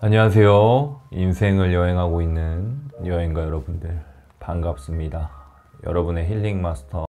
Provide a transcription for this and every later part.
안녕하세요. 인생을 여행하고 있는 여행가 여러분들 반갑습니다. 여러분의 힐링 마스터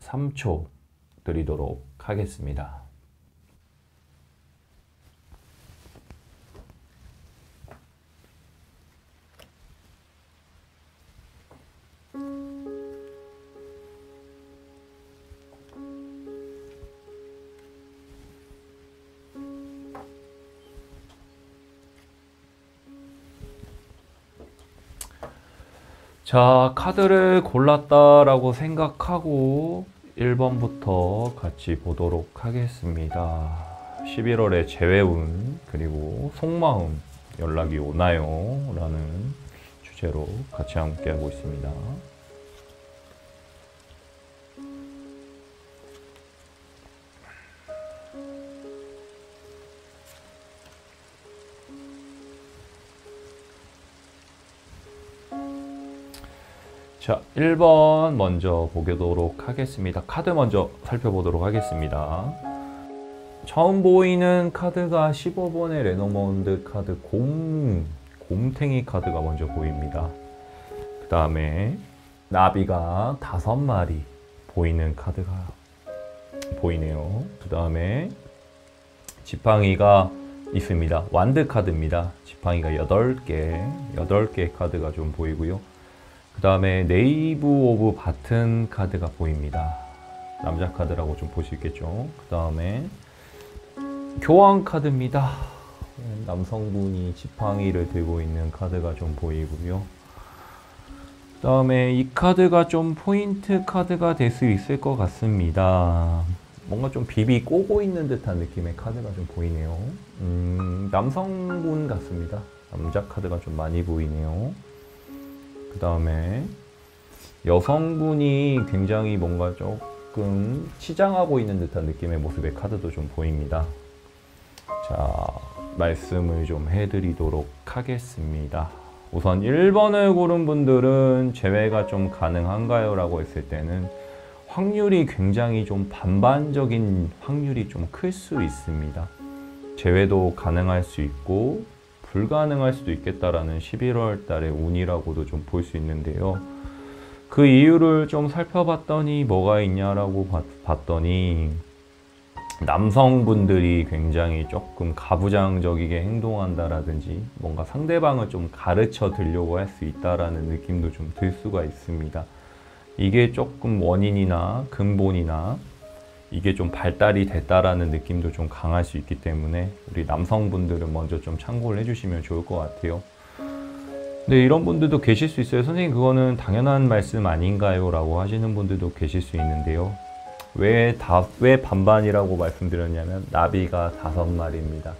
(3초) 드리도록 하겠습니다. 자, 카드를 골랐다라고 생각하고 1번부터 같이 보도록 하겠습니다. 11월의 재회운 그리고 속마음 연락이 오나요? 라는 주제로 같이 함께 하고 있습니다. 자, 1번 먼저 보도록 하겠습니다. 카드 먼저 살펴보도록 하겠습니다. 처음 보이는 카드가 15번의 레노먼드 카드 곰탱이 카드가 먼저 보입니다. 그 다음에 나비가 5마리 보이는 카드가 보이네요. 그 다음에 지팡이가 있습니다. 완드 카드입니다. 지팡이가 8개 카드가 좀 보이고요. 그 다음에 네이브 오브 바튼 카드가 보입니다. 남자 카드라고 좀 볼 수 있겠죠. 그 다음에 교황 카드입니다. 남성분이 지팡이를 들고 있는 카드가 좀 보이고요. 그 다음에 이 카드가 좀 포인트 카드가 될 수 있을 것 같습니다. 뭔가 좀 비비 꼬고 있는 듯한 느낌의 카드가 좀 보이네요. 남성분 같습니다. 남자 카드가 좀 많이 보이네요. 그 다음에 여성분이 굉장히 뭔가 조금 치장하고 있는 듯한 느낌의 모습의 카드도 좀 보입니다. 자, 말씀을 좀 해드리도록 하겠습니다. 우선 1번을 고른 분들은 제외가 좀 가능한가요? 라고 했을 때는 확률이 굉장히 좀 반반적인 확률이 좀 클 수 있습니다. 제외도 가능할 수 있고 불가능할 수도 있겠다라는 11월 달의 운이라고도 좀 볼 수 있는데요. 그 이유를 좀 살펴봤더니 뭐가 있냐라고 봤더니 남성분들이 굉장히 조금 가부장적이게 행동한다라든지 뭔가 상대방을 좀 가르쳐 드리려고 할 수 있다라는 느낌도 좀 들 수가 있습니다. 이게 조금 원인이나 근본이나 이게 좀 발달이 됐다라는 느낌도 좀 강할 수 있기 때문에 우리 남성분들은 먼저 좀 참고를 해주시면 좋을 것 같아요. 근데 이런 분들도 계실 수 있어요. 선생님 그거는 당연한 말씀 아닌가요? 라고 하시는 분들도 계실 수 있는데요. 왜 반반이라고 말씀드렸냐면 나비가 5마리입니다.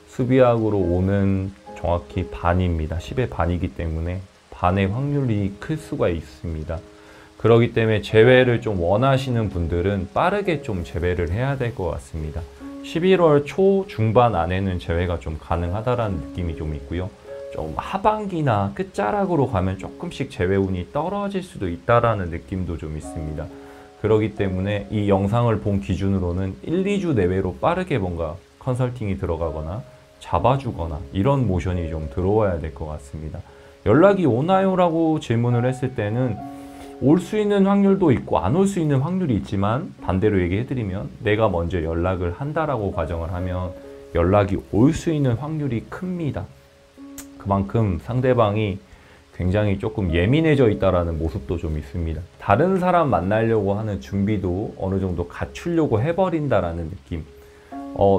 수비학으로 오는 정확히 반입니다. 10의 반이기 때문에 반의 확률이 클 수가 있습니다. 그렇기 때문에 제외를 좀 원하시는 분들은 빠르게 좀 제외를 해야 될 것 같습니다. 11월 초 중반 안에는 제외가 좀 가능하다라는 느낌이 좀 있고요. 좀 하반기나 끝자락으로 가면 조금씩 제외운이 떨어질 수도 있다라는 느낌도 좀 있습니다. 그렇기 때문에 이 영상을 본 기준으로는 1, 2주 내외로 빠르게 뭔가 컨설팅이 들어가거나 잡아주거나 이런 모션이 좀 들어와야 될 것 같습니다. 연락이 오나요? 라고 질문을 했을 때는 올 수 있는 확률도 있고 안 올 수 있는 확률이 있지만 반대로 얘기해드리면 내가 먼저 연락을 한다라고 가정을 하면 연락이 올 수 있는 확률이 큽니다. 그만큼 상대방이 굉장히 조금 예민해져 있다라는 모습도 좀 있습니다. 다른 사람 만나려고 하는 준비도 어느 정도 갖추려고 해버린다라는 느낌.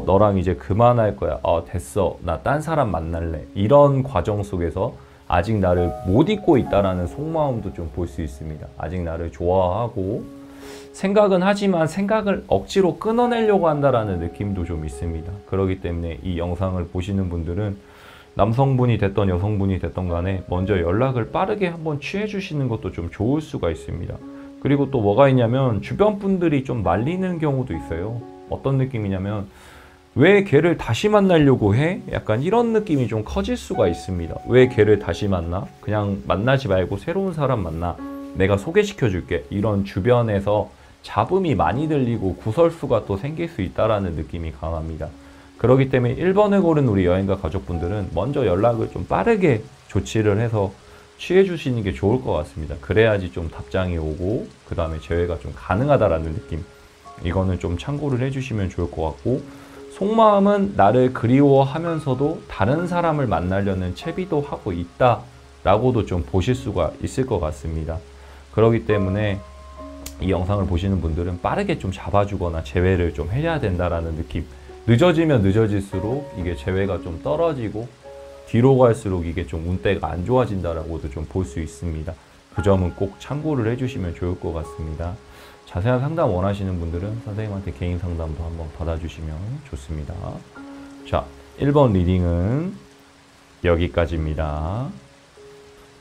너랑 이제 그만할 거야. 됐어. 나 딴 사람 만날래. 이런 과정 속에서 아직 나를 못 잊고 있다라는 속마음도 좀 볼 수 있습니다. 아직 나를 좋아하고 생각은 하지만 생각을 억지로 끊어내려고 한다라는 느낌도 좀 있습니다. 그렇기 때문에 이 영상을 보시는 분들은 남성분이 됐던 여성분이 됐던 간에 먼저 연락을 빠르게 한번 취해 주시는 것도 좀 좋을 수가 있습니다. 그리고 또 뭐가 있냐면 주변 분들이 좀 말리는 경우도 있어요. 어떤 느낌이냐면 왜 걔를 다시 만나려고 해? 약간 이런 느낌이 좀 커질 수가 있습니다. 왜 걔를 다시 만나? 그냥 만나지 말고 새로운 사람 만나. 내가 소개시켜 줄게. 이런 주변에서 잡음이 많이 들리고 구설수가 또 생길 수 있다라는 느낌이 강합니다. 그렇기 때문에 1번을 고른 우리 여행가 가족분들은 먼저 연락을 좀 빠르게 조치를 해서 취해 주시는 게 좋을 것 같습니다. 그래야지 좀 답장이 오고 그 다음에 제외가 좀 가능하다라는 느낌. 이거는 좀 참고를 해주시면 좋을 것 같고, 속마음은 나를 그리워하면서도 다른 사람을 만나려는 채비도 하고 있다라고도 좀 보실 수가 있을 것 같습니다. 그렇기 때문에 이 영상을 보시는 분들은 빠르게 좀 잡아주거나 제외를 좀 해야 된다라는 느낌. 늦어지면 늦어질수록 이게 제외가 좀 떨어지고 뒤로 갈수록 이게 좀 운대가 안 좋아진다라고도 좀 볼 수 있습니다. 그 점은 꼭 참고를 해주시면 좋을 것 같습니다. 자세한 상담 원하시는 분들은 선생님한테 개인 상담도 한번 받아주시면 좋습니다. 자, 1번 리딩은 여기까지입니다.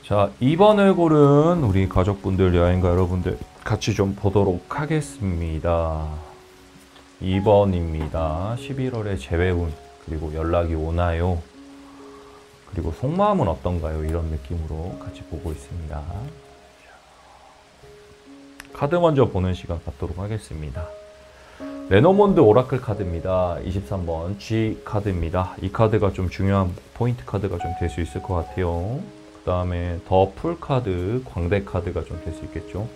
자, 2번을 고른 우리 가족분들, 여행가 여러분들 같이 좀 보도록 하겠습니다. 2번입니다. 11월에 재회운, 그리고 연락이 오나요? 그리고 속마음은 어떤가요? 이런 느낌으로 같이 보고 있습니다. 카드 먼저 보는 시간 갖도록 하겠습니다. 레노몬드 오라클 카드입니다. 23번 G 카드입니다. 이 카드가 좀 중요한 포인트 카드가 좀 될 수 있을 것 같아요. 그 다음에 더 풀 카드, 광대 카드가 좀 될 수 있겠죠.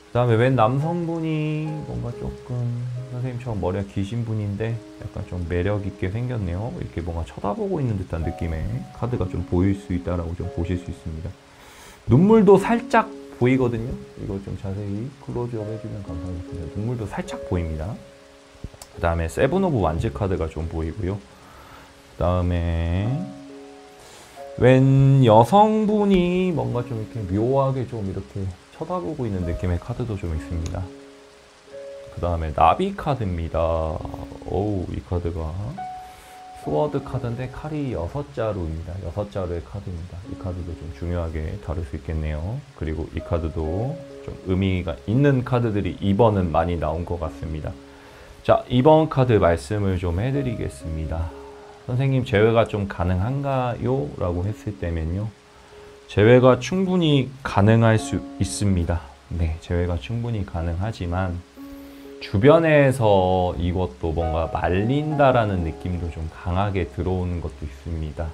그 다음에 웬 남성분이 뭔가 조금 선생님처럼 머리가 기신 분인데 약간 좀 매력 있게 생겼네요. 이렇게 뭔가 쳐다보고 있는 듯한 느낌의 카드가 좀 보일 수 있다라고 좀 보실 수 있습니다. 눈물도 살짝 보이거든요. 이거 좀 자세히 클로즈업 해주면 감사하겠습니다. 눈물도 살짝 보입니다. 그 다음에 세븐 오브 완즈 카드가 좀 보이고요. 그 다음에 웬 여성분이 뭔가 좀 이렇게 묘하게 좀 이렇게 쳐다보고 있는 느낌의 카드도 좀 있습니다. 그 다음에 나비 카드입니다. 오우, 이 카드가 스워드 카드인데 칼이 6자루입니다. 6자루의 카드입니다. 이 카드도 좀 중요하게 다룰 수 있겠네요. 그리고 이 카드도 좀 의미가 있는 카드들이 2번은 많이 나온 것 같습니다. 자, 2번 카드 말씀을 좀 해드리겠습니다. 선생님, 제외가 좀 가능한가요? 라고 했을 때면요, 제외가 충분히 가능할 수 있습니다. 네, 제외가 충분히 가능하지만 주변에서 이것도 뭔가 말린다라는 느낌도 좀 강하게 들어오는 것도 있습니다.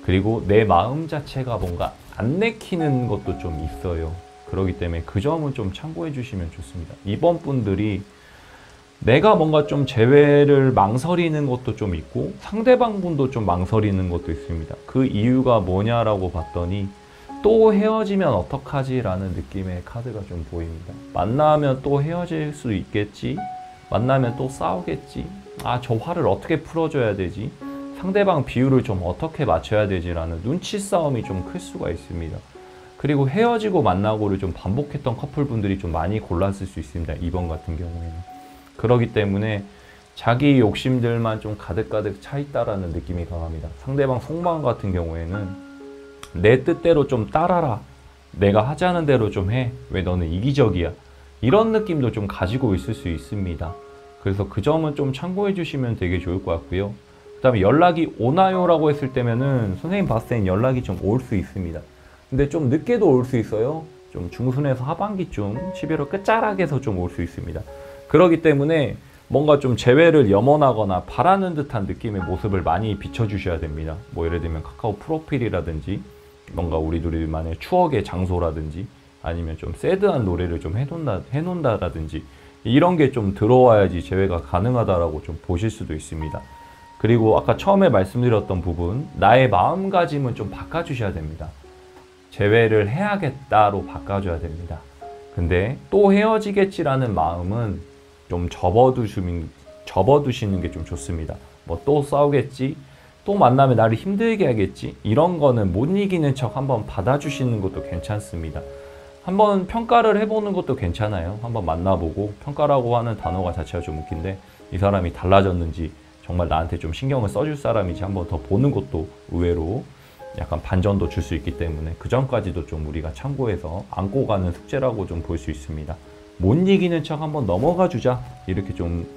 그리고 내 마음 자체가 뭔가 안 내키는 것도 좀 있어요. 그렇기 때문에 그 점은 좀 참고해 주시면 좋습니다. 이번 분들이 내가 뭔가 좀 재회를 망설이는 것도 좀 있고 상대방 분도 좀 망설이는 것도 있습니다. 그 이유가 뭐냐라고 봤더니 또 헤어지면 어떡하지? 라는 느낌의 카드가 좀 보입니다. 만나면 또 헤어질 수 있겠지? 만나면 또 싸우겠지? 아, 저 화를 어떻게 풀어줘야 되지? 상대방 비율을 좀 어떻게 맞춰야 되지? 라는 눈치 싸움이 좀 클 수가 있습니다. 그리고 헤어지고 만나고를 좀 반복했던 커플분들이 좀 많이 골랐을 수 있습니다. 이번 같은 경우에는. 그렇기 때문에 자기 욕심들만 좀 가득가득 차 있다라는 느낌이 강합니다. 상대방 속마음 같은 경우에는 내 뜻대로 좀 따라라. 내가 하자는 대로 좀 해. 왜 너는 이기적이야. 이런 느낌도 좀 가지고 있을 수 있습니다. 그래서 그 점은 좀 참고해 주시면 되게 좋을 것 같고요. 그 다음에 연락이 오나요? 라고 했을 때면은 선생님 봤을 땐 연락이 좀 올 수 있습니다. 근데 좀 늦게도 올 수 있어요. 좀 중순에서 하반기쯤 11월 끝자락에서 좀 올 수 있습니다. 그렇기 때문에 뭔가 좀 재회를 염원하거나 바라는 듯한 느낌의 모습을 많이 비춰주셔야 됩니다. 뭐 예를 들면 카카오 프로필이라든지 뭔가 우리 둘이만의 추억의 장소라든지 아니면 좀 새드한 노래를 좀 해놓는다라든지 이런 게 좀 들어와야지 재회가 가능하다라고 좀 보실 수도 있습니다. 그리고 아까 처음에 말씀드렸던 부분, 나의 마음가짐은 좀 바꿔주셔야 됩니다. 재회를 해야겠다로 바꿔줘야 됩니다. 근데 또 헤어지겠지라는 마음은 좀 접어두시는 게 좀 좋습니다. 뭐 또 싸우겠지? 또 만나면 나를 힘들게 하겠지? 이런 거는 못 이기는 척 한번 받아주시는 것도 괜찮습니다. 한번 평가를 해보는 것도 괜찮아요. 한번 만나보고 평가라고 하는 단어가 자체가 좀 웃긴데 이 사람이 달라졌는지 정말 나한테 좀 신경을 써줄 사람인지 한번 더 보는 것도 의외로 약간 반전도 줄 수 있기 때문에 그 점까지도 좀 우리가 참고해서 안고 가는 숙제라고 좀 볼 수 있습니다. 못 이기는 척 한번 넘어가 주자 이렇게 좀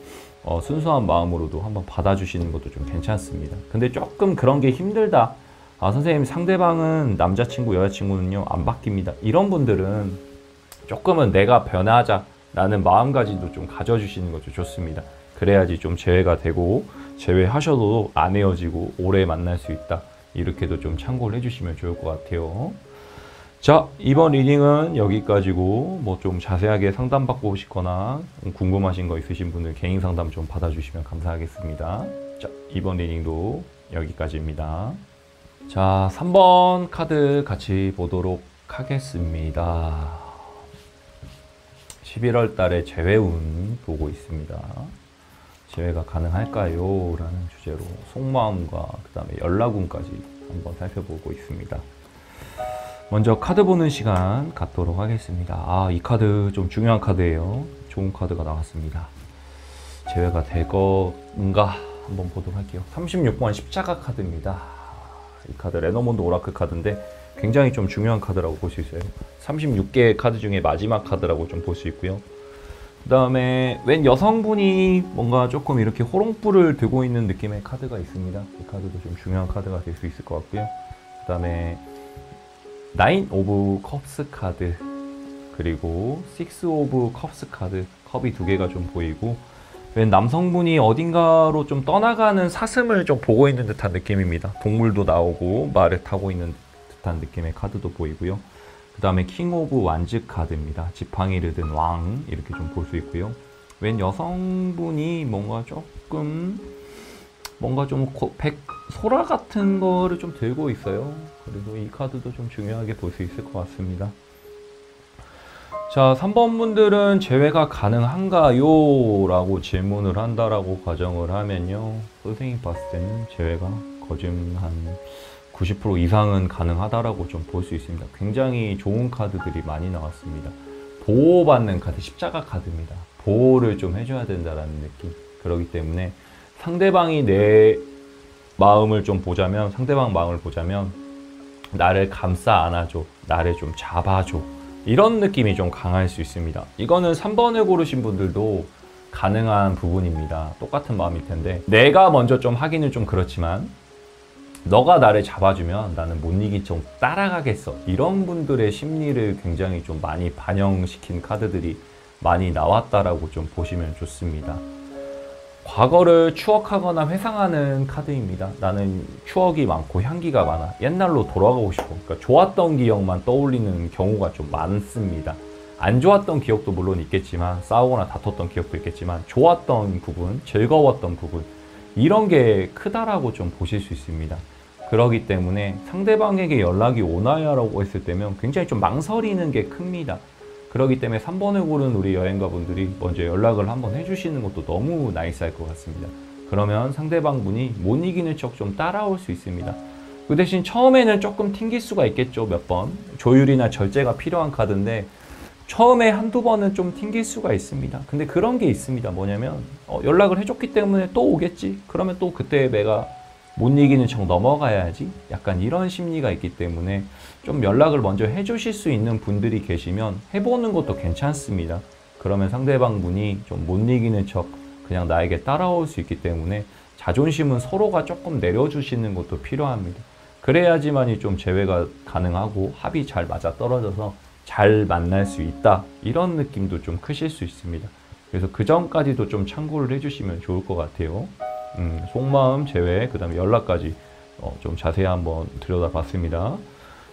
순수한 마음으로도 한번 받아주시는 것도 좀 괜찮습니다. 근데 조금 그런 게 힘들다. 아, 선생님 상대방은 남자친구 여자친구는요 안 바뀝니다. 이런 분들은 조금은 내가 변하자라는 마음가짐도 좀 가져주시는 것도 좋습니다. 그래야지 좀 재회가 되고 재회하셔도 안 헤어지고 오래 만날 수 있다. 이렇게도 좀 참고를 해주시면 좋을 것 같아요. 자, 이번 리딩은 여기까지고 뭐 좀 자세하게 상담받고 싶거나 궁금하신 거 있으신 분들 개인 상담 좀 받아주시면 감사하겠습니다. 자, 이번 리딩도 여기까지입니다. 자, 3번 카드 같이 보도록 하겠습니다. 11월 달에 재회운 보고 있습니다. 재회가 가능할까요? 라는 주제로 속마음과 그 다음에 연락운까지 한번 살펴보고 있습니다. 먼저 카드 보는 시간 갖도록 하겠습니다. 아, 이 카드 좀 중요한 카드예요. 좋은 카드가 나왔습니다. 재회가 될 건가 한번 보도록 할게요. 36번 십자가 카드입니다. 이 카드 레너몬드 오라클 카드인데 굉장히 좀 중요한 카드라고 볼 수 있어요. 36개의 카드 중에 마지막 카드라고 좀 볼 수 있고요. 그 다음에 웬 여성분이 뭔가 조금 이렇게 호롱불을 들고 있는 느낌의 카드가 있습니다. 이 카드도 좀 중요한 카드가 될 수 있을 것 같고요. 그 다음에 9 오브 컵스 카드 그리고 6 오브 컵스 카드 컵이 두 개가 좀 보이고 웬 남성분이 어딘가로 좀 떠나가는 사슴을 좀 보고 있는 듯한 느낌입니다. 동물도 나오고 말을 타고 있는 듯한 느낌의 카드도 보이고요. 그 다음에 킹 오브 완즈 카드입니다. 지팡이를 든 왕 이렇게 좀 볼 수 있고요. 웬 여성분이 뭔가 조금 소라 같은 거를 좀 들고 있어요. 그리고 이 카드도 좀 중요하게 볼 수 있을 것 같습니다. 자, 3번 분들은 재회가 가능한가요? 라고 질문을 한다라고 가정을 하면요. 선생님 봤을 때는 재회가 거진 한 90% 이상은 가능하다라고 좀 볼 수 있습니다. 굉장히 좋은 카드들이 많이 나왔습니다. 보호받는 카드, 십자가 카드입니다. 보호를 좀 해줘야 된다라는 느낌. 그렇기 때문에 상대방이 내 마음을 좀 보자면, 상대방 마음을 보자면 나를 감싸 안아줘, 나를 좀 잡아줘, 이런 느낌이 좀 강할 수 있습니다. 이거는 3번을 고르신 분들도 가능한 부분입니다. 똑같은 마음일 텐데 내가 먼저 좀 하기는 좀 그렇지만 너가 나를 잡아주면 나는 못 이긴 척 따라가겠어. 이런 분들의 심리를 굉장히 좀 많이 반영시킨 카드들이 많이 나왔다라고 좀 보시면 좋습니다. 과거를 추억하거나 회상하는 카드입니다. 나는 추억이 많고 향기가 많아. 옛날로 돌아가고 싶어. 그러니까 좋았던 기억만 떠올리는 경우가 좀 많습니다. 안 좋았던 기억도 물론 있겠지만, 싸우거나 다퉜던 기억도 있겠지만, 좋았던 부분, 즐거웠던 부분, 이런 게 크다라고 좀 보실 수 있습니다. 그렇기 때문에 상대방에게 연락이 오나요? 라고 했을 때면 굉장히 좀 망설이는 게 큽니다. 그렇기 때문에 3번을 고른 우리 여행가분들이 먼저 연락을 한번 해주시는 것도 너무 나이스할 것 같습니다. 그러면 상대방분이 못 이기는 척 좀 따라올 수 있습니다. 그 대신 처음에는 조금 튕길 수가 있겠죠. 몇 번. 조율이나 절제가 필요한 카드인데 처음에 한두 번은 좀 튕길 수가 있습니다. 근데 그런 게 있습니다. 뭐냐면 연락을 해줬기 때문에 또 오겠지. 그러면 또 그때 내가 못 이기는 척 넘어가야지. 약간 이런 심리가 있기 때문에 좀 연락을 먼저 해주실 수 있는 분들이 계시면 해보는 것도 괜찮습니다. 그러면 상대방 분이 좀 못 이기는 척 그냥 나에게 따라올 수 있기 때문에 자존심은 서로가 조금 내려주시는 것도 필요합니다. 그래야지만이 좀 재회가 가능하고 합이 잘 맞아 떨어져서 잘 만날 수 있다. 이런 느낌도 좀 크실 수 있습니다. 그래서 그 점까지도 좀 참고를 해주시면 좋을 것 같아요. 속마음, 재회, 그 다음에 연락까지 좀 자세히 한번 들여다봤습니다.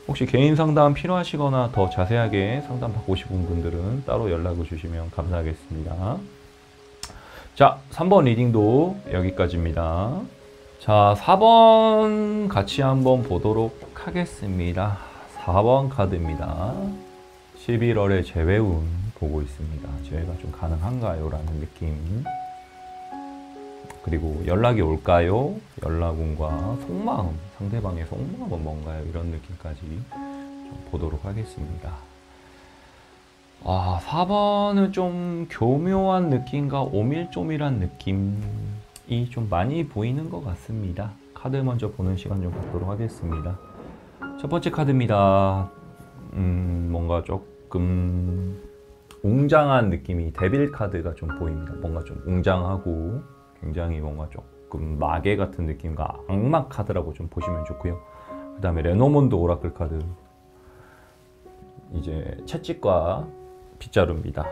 혹시 개인 상담 필요하시거나 더 자세하게 상담 받고 싶은 분들은 따로 연락을 주시면 감사하겠습니다. 자, 3번 리딩도 여기까지입니다. 자, 4번 같이 한번 보도록 하겠습니다. 4번 카드입니다. 11월의 재회운 보고 있습니다. 재회가 좀 가능한가요? 라는 느낌. 그리고 연락이 올까요? 연락운과 속마음, 상대방의 속마음은 뭔가요? 이런 느낌까지 좀 보도록 하겠습니다. 4번은 좀 교묘한 느낌과 오밀조밀한 느낌이 좀 많이 보이는 것 같습니다. 카드 먼저 보는 시간 좀 갖도록 하겠습니다. 첫 번째 카드입니다. 뭔가 조금 웅장한 느낌이 데빌 카드가 좀 보입니다. 뭔가 좀 웅장하고 굉장히 뭔가 조금 마계 같은 느낌과 악마 카드라고 좀 보시면 좋고요. 그 다음에 레노몬드 오라클 카드, 이제 채찍과 빗자루입니다.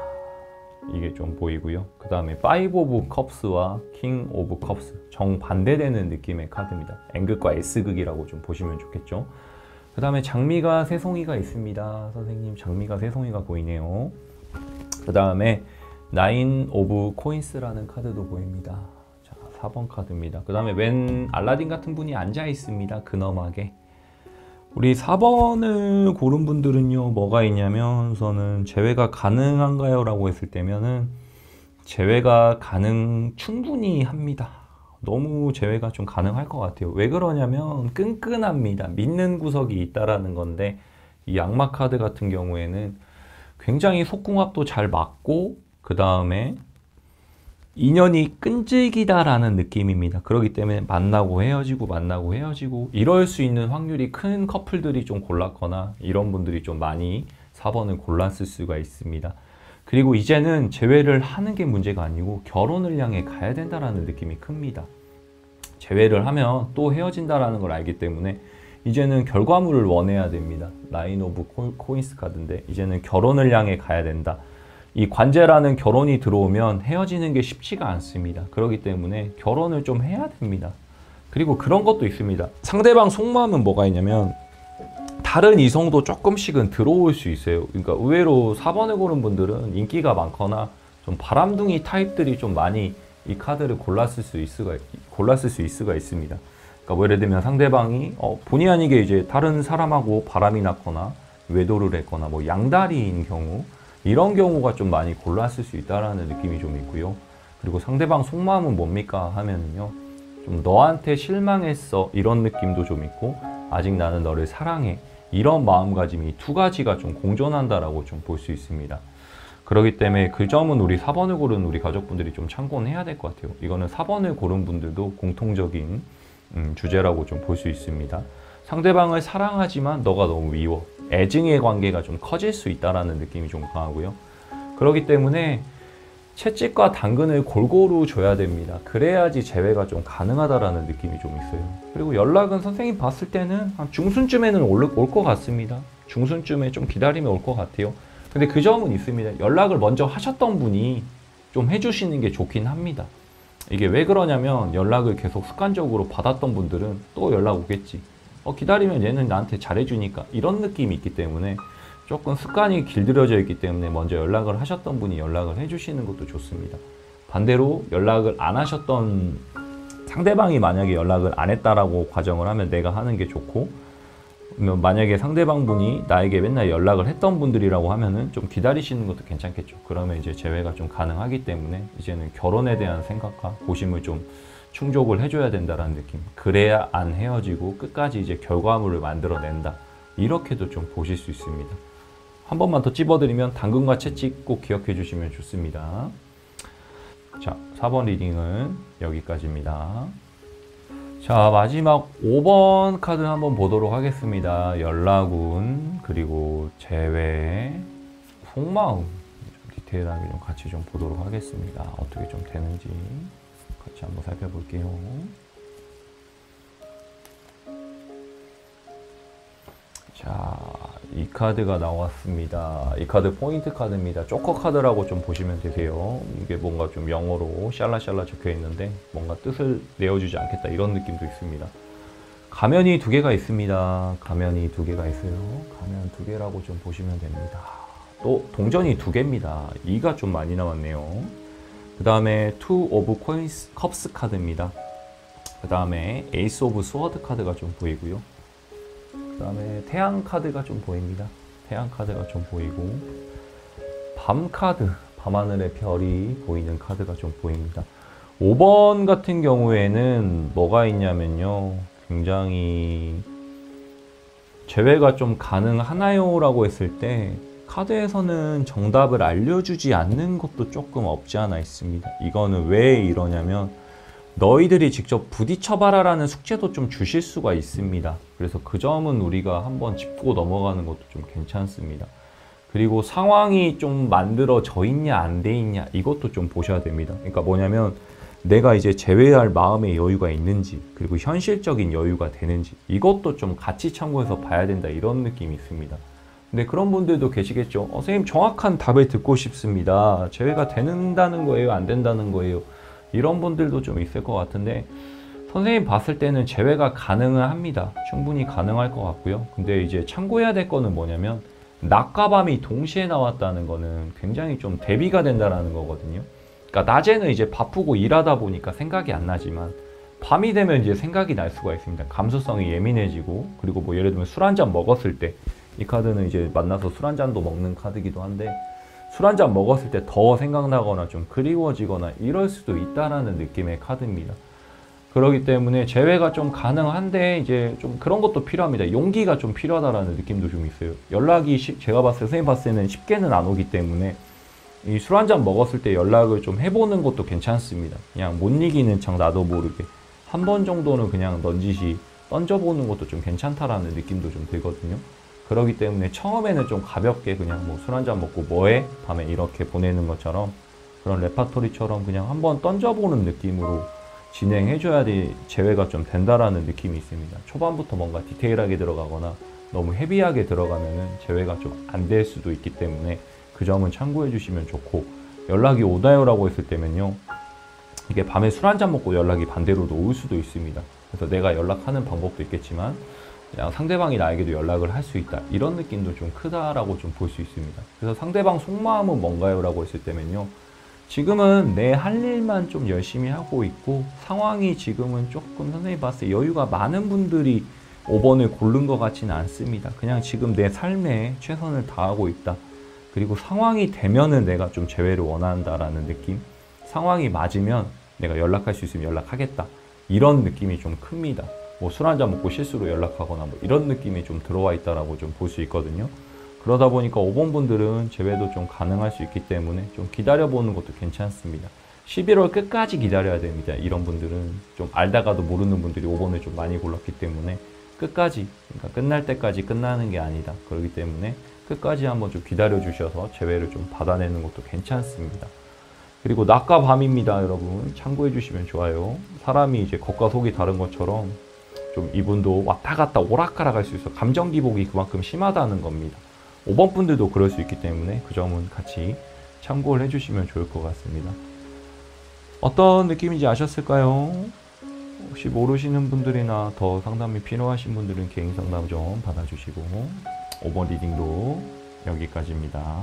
이게 좀 보이고요. 그 다음에 5 오브 컵스와 킹 오브 컵스, 정반대되는 느낌의 카드입니다. N극과 S극이라고 좀 보시면 좋겠죠. 그 다음에 장미가 세 송이가 있습니다. 선생님, 장미가 세 송이가 보이네요. 그 다음에 9 오브 코인스라는 카드도 보입니다. 자, 4번 카드입니다. 그 다음에 웬 알라딘 같은 분이 앉아 있습니다. 근엄하게. 우리 4번을 고른 분들은요, 뭐가 있냐면 우선은 재회가 가능한가요? 라고 했을 때면은 재회가 충분히 합니다. 너무 재회가 좀 가능할 것 같아요. 왜 그러냐면 끈끈합니다. 믿는 구석이 있다라는 건데, 이 악마 카드 같은 경우에는 굉장히 속궁합도 잘 맞고, 그 다음에 인연이 끈질기다라는 느낌입니다. 그렇기 때문에 만나고 헤어지고 이럴 수 있는 확률이 큰 커플들이 좀 골랐거나 이런 분들이 좀 많이 4번을 골랐을 수가 있습니다. 그리고 이제는 재회를 하는 게 문제가 아니고 결혼을 향해 가야 된다라는 느낌이 큽니다. 재회를 하면 또 헤어진다라는 걸 알기 때문에 이제는 결과물을 원해야 됩니다. 9 오브 코인스 카드인데 이제는 결혼을 향해 가야 된다. 이 관제라는 결혼이 들어오면 헤어지는 게 쉽지가 않습니다. 그렇기 때문에 결혼을 좀 해야 됩니다. 그리고 그런 것도 있습니다. 상대방 속마음은 뭐가 있냐면 다른 이성도 조금씩은 들어올 수 있어요. 그러니까 의외로 4번을 고른 분들은 인기가 많거나 좀 바람둥이 타입들이 좀 많이 이 카드를 골랐을 수 있을 수가 있습니다. 그러니까 뭐 예를 들면 상대방이 본의 아니게 이제 다른 사람하고 바람이 났거나 외도를 했거나 뭐 양다리인 경우, 이런 경우가 좀 많이 골랐을 수 있다라는 느낌이 좀 있고요. 그리고 상대방 속마음은 뭡니까 하면은요, 좀 너한테 실망했어 이런 느낌도 좀 있고, 아직 나는 너를 사랑해 이런 마음가짐이 두 가지가 좀 공존한다라고 좀 볼 수 있습니다. 그렇기 때문에 그 점은 우리 4번을 고른 우리 가족분들이 좀 참고는 해야 될 것 같아요. 이거는 4번을 고른 분들도 공통적인 주제라고 좀 볼 수 있습니다. 상대방을 사랑하지만 너가 너무 미워, 애증의 관계가 좀 커질 수 있다라는 느낌이 좀 강하고요. 그렇기 때문에 채찍과 당근을 골고루 줘야 됩니다. 그래야지 재회가 좀 가능하다라는 느낌이 좀 있어요. 그리고 연락은 선생님 봤을 때는 한 중순쯤에는 올 것 같습니다. 중순쯤에 좀 기다리면 올 것 같아요. 근데 그 점은 있습니다. 연락을 먼저 하셨던 분이 좀 해주시는 게 좋긴 합니다. 이게 왜 그러냐면 연락을 계속 습관적으로 받았던 분들은 또 연락 오겠지. 기다리면 얘는 나한테 잘해주니까 이런 느낌이 있기 때문에 조금 습관이 길들여져 있기 때문에 먼저 연락을 하셨던 분이 연락을 해주시는 것도 좋습니다. 반대로 연락을 안 하셨던 상대방이 만약에 연락을 안 했다라고 가정을 하면 내가 하는 게 좋고, 만약에 상대방 분이 나에게 맨날 연락을 했던 분들이라고 하면은 좀 기다리시는 것도 괜찮겠죠. 그러면 이제 재회가 좀 가능하기 때문에 이제는 결혼에 대한 생각과 고심을 좀 충족을 해줘야 된다라는 느낌. 그래야 안 헤어지고 끝까지 이제 결과물을 만들어낸다. 이렇게도 좀 보실 수 있습니다. 한 번만 더 찝어드리면 당근과 채찍 꼭 기억해 주시면 좋습니다. 자, 4번 리딩은 여기까지입니다. 자, 마지막 5번 카드 한번 보도록 하겠습니다. 연락운, 그리고 재회, 속마음. 좀 디테일하게 좀 같이 좀 보도록 하겠습니다. 어떻게 좀 되는지 같이 한번 살펴볼게요. 자, 이 카드가 나왔습니다. 이 카드 포인트 카드입니다. 조커 카드라고 좀 보시면 되세요. 이게 뭔가 좀 영어로 샬라샬라 적혀 있는데 뭔가 뜻을 내어주지 않겠다 이런 느낌도 있습니다. 가면이 2개가 있습니다. 가면이 2개가 있어요. 가면 2개라고 좀 보시면 됩니다. 또 동전이 2개입니다. 2가 좀 많이 나왔네요. 그 다음에 투 오브 컵스 카드입니다. 그 다음에 에이스 오브 스워드 카드가 좀 보이고요. 그 다음에 태양 카드가 좀 보입니다. 태양 카드가 좀 보이고, 밤 카드, 밤하늘의 별이 보이는 카드가 좀 보입니다. 5번 같은 경우에는 뭐가 있냐면요, 굉장히 재회가 좀 가능하나요? 라고 했을 때 카드에서는 정답을 알려주지 않는 것도 조금 없지 않아 있습니다. 이거는 왜 이러냐면 너희들이 직접 부딪혀봐라 라는 숙제도 좀 주실 수가 있습니다. 그래서 그 점은 우리가 한번 짚고 넘어가는 것도 좀 괜찮습니다. 그리고 상황이 좀 만들어져 있냐 안 돼 있냐 이것도 좀 보셔야 됩니다. 그러니까 뭐냐면 내가 이제 제외할 마음의 여유가 있는지, 그리고 현실적인 여유가 되는지 이것도 좀 같이 참고해서 봐야 된다 이런 느낌이 있습니다. 근데 그런 분들도 계시겠죠. 선생님 정확한 답을 듣고 싶습니다. 제외가 된다는 거예요? 안 된다는 거예요? 이런 분들도 좀 있을 것 같은데, 선생님 봤을 때는 재회가 가능은 합니다. 충분히 가능할 것 같고요. 근데 이제 참고해야 될 거는 뭐냐면 낮과 밤이 동시에 나왔다는 거는 굉장히 좀 대비가 된다는 거거든요. 그러니까 낮에는 이제 바쁘고 일하다 보니까 생각이 안 나지만 밤이 되면 이제 생각이 날 수가 있습니다. 감수성이 예민해지고, 그리고 뭐 예를 들면 술 한 잔 먹었을 때, 이 카드는 이제 만나서 술 한 잔도 먹는 카드기도 한데 술 한 잔 먹었을 때 더 생각나거나 좀 그리워지거나 이럴 수도 있다라는 느낌의 카드입니다. 그렇기 때문에 재회가 좀 가능한데 이제 좀 그런 것도 필요합니다. 용기가 좀 필요하다라는 느낌도 좀 있어요. 연락이 제가 봤을 때, 선생님 봤을 때는 쉽게는 안 오기 때문에 이 술 한 잔 먹었을 때 연락을 좀 해보는 것도 괜찮습니다. 그냥 못 이기는 척 나도 모르게 한 번 정도는 그냥 넌지시 던져보는 것도 좀 괜찮다라는 느낌도 좀 들거든요. 그렇기 때문에 처음에는 좀 가볍게 그냥 뭐 술 한 잔 먹고 뭐해? 밤에 이렇게 보내는 것처럼 그런 레파토리처럼 그냥 한번 던져보는 느낌으로 진행해줘야 재회가 좀 된다라는 느낌이 있습니다. 초반부터 뭔가 디테일하게 들어가거나 너무 헤비하게 들어가면은 재회가 좀 안 될 수도 있기 때문에 그 점은 참고해 주시면 좋고, 연락이 오나요? 라고 했을 때면요, 이게 밤에 술 한 잔 먹고 연락이 반대로도 올 수도 있습니다. 그래서 내가 연락하는 방법도 있겠지만 그냥 상대방이 나에게도 연락을 할 수 있다 이런 느낌도 좀 크다라고 좀 볼 수 있습니다. 그래서 상대방 속마음은 뭔가요? 라고 했을 때면요, 지금은 내 할 일만 좀 열심히 하고 있고 상황이 지금은 조금 선생님이 봤을 때 여유가 많은 분들이 5번을 고른 것 같지는 않습니다. 그냥 지금 내 삶에 최선을 다하고 있다. 그리고 상황이 되면은 내가 좀 재회를 원한다라는 느낌, 상황이 맞으면 내가 연락할 수 있으면 연락하겠다 이런 느낌이 좀 큽니다. 뭐 술 한 잔 먹고 실수로 연락하거나 뭐 이런 느낌이 좀 들어와 있다라고 좀 볼 수 있거든요. 그러다 보니까 5번 분들은 재회도 좀 가능할 수 있기 때문에 좀 기다려보는 것도 괜찮습니다. 11월 끝까지 기다려야 됩니다. 이런 분들은 좀 알다가도 모르는 분들이 5번을 좀 많이 골랐기 때문에 끝까지, 그러니까 끝날 때까지 끝나는 게 아니다. 그렇기 때문에 끝까지 한번 좀 기다려 주셔서 재회를 좀 받아내는 것도 괜찮습니다. 그리고 낮과 밤입니다, 여러분. 참고해 주시면 좋아요. 사람이 이제 겉과 속이 다른 것처럼 좀 이분도 왔다 갔다 오락가락 할 수 있어. 감정 기복이 그만큼 심하다는 겁니다. 5번 분들도 그럴 수 있기 때문에 그 점은 같이 참고를 해주시면 좋을 것 같습니다. 어떤 느낌인지 아셨을까요? 혹시 모르시는 분들이나 더 상담이 필요하신 분들은 개인 상담 좀 받아주시고 5번 리딩도 여기까지입니다.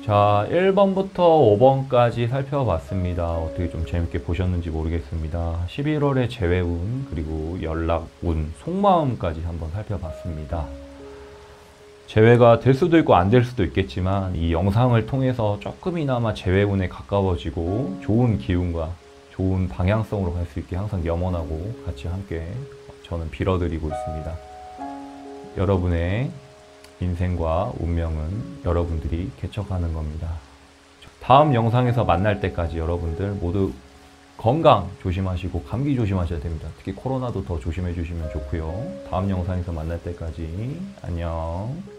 자, 1번부터 5번까지 살펴봤습니다. 어떻게 좀 재밌게 보셨는지 모르겠습니다. 11월의 재회운, 그리고 연락운, 속마음까지 한번 살펴봤습니다. 재회가 될 수도 있고 안 될 수도 있겠지만 이 영상을 통해서 조금이나마 재회운에 가까워지고 좋은 기운과 좋은 방향성으로 갈 수 있게 항상 염원하고 같이 함께 저는 빌어드리고 있습니다. 여러분의 인생과 운명은 여러분들이 개척하는 겁니다. 다음 영상에서 만날 때까지 여러분들 모두 건강 조심하시고 감기 조심하셔야 됩니다. 특히 코로나도 더 조심해 주시면 좋고요. 다음 영상에서 만날 때까지 안녕.